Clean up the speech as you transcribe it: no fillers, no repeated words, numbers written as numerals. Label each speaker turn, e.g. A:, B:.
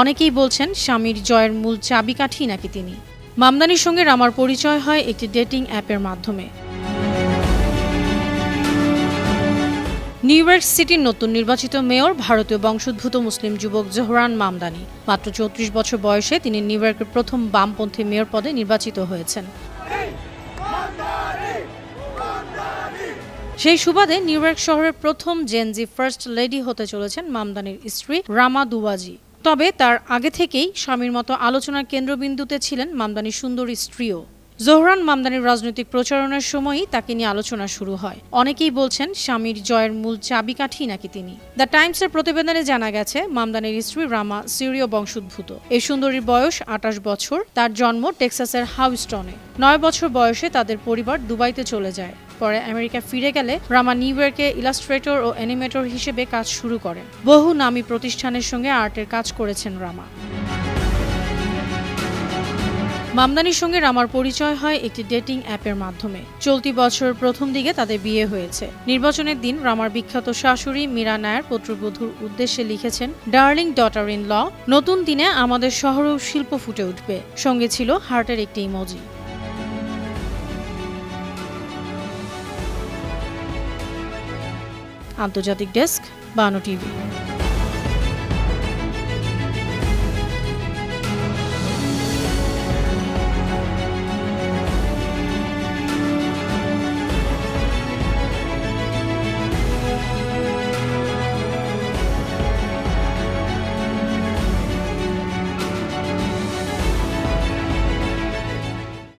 A: অনেকেই বলছেন স্বামীর জয়ের মূল চাবিকাঠি নাকি তিনি। মামদানির সঙ্গে রামার পরিচয় হয় একটি ডেটিং অ্যাপের মাধ্যমে। নিউ ইয়র্ক সিটির নতুন নির্বাচিত মেয়র ভারতীয় বংশোদ্ভূত মুসলিম যুবক জোহরান মামদানি। মাত্র ৩৪ বছর বয়সে তিনি নিউ ইয়র্কের প্রথম বামপন্থী মেয়র পদে নির্বাচিত হয়েছেন। সেই সুবাদে নিউ ইয়র্ক শহরের প্রথম জেনজি ফার্স্ট লেডি হতে চলেছেন মামদানির স্ত্রী রামা দুওয়াজি। তবে তার আগে থেকেই স্বামীর মতো আলোচনার কেন্দ্রবিন্দুতে ছিলেন মামদানির সুন্দরী স্ত্রীও। জোহরান মামদানির রাজনৈতিক প্রচারণার সময়ই তাকে নিয়ে আলোচনা শুরু হয়। অনেকেই বলছেন স্বামীর জয়ের মূল চাবিকাঠি নাকি তিনি। দ্য টাইমসের প্রতিবেদনে জানা গেছে, মামদানির স্ত্রী রামা সিরীয় বংশোদ্ভূত। এই সুন্দরীর বয়স ২৮ বছর। তার জন্ম টেক্সাসের হাউস্টনে। ৯ বছর বয়সে তাদের পরিবার দুবাইতে চলে যায়। পরে আমেরিকা ফিরে গেলে রামা নিউ ইয়র্কে ইলাস্ট্রেটর ও অ্যানিমেটর হিসেবে কাজ শুরু করেন। বহু নামী প্রতিষ্ঠানের সঙ্গে আর্টের কাজ করেছেন রামা। মামদানির সঙ্গে রামার পরিচয় হয় একটি ডেটিং অ্যাপের মাধ্যমে। চলতি বছরের প্রথম দিকে তাদের বিয়ে হয়েছে। নির্বাচনের দিন রামার বিখ্যাত শাশুড়ি মীরা নায়ার পুত্রবধূর উদ্দেশ্যে লিখেছেন, ডার্লিং ডটার ইন ল, নতুন দিনে আমাদের শহরেও শিল্প ফুটে উঠবে। সঙ্গে ছিল হার্টের একটি ইমোজি। আন্তর্জাতিক ডেস্ক, বানো টিভি।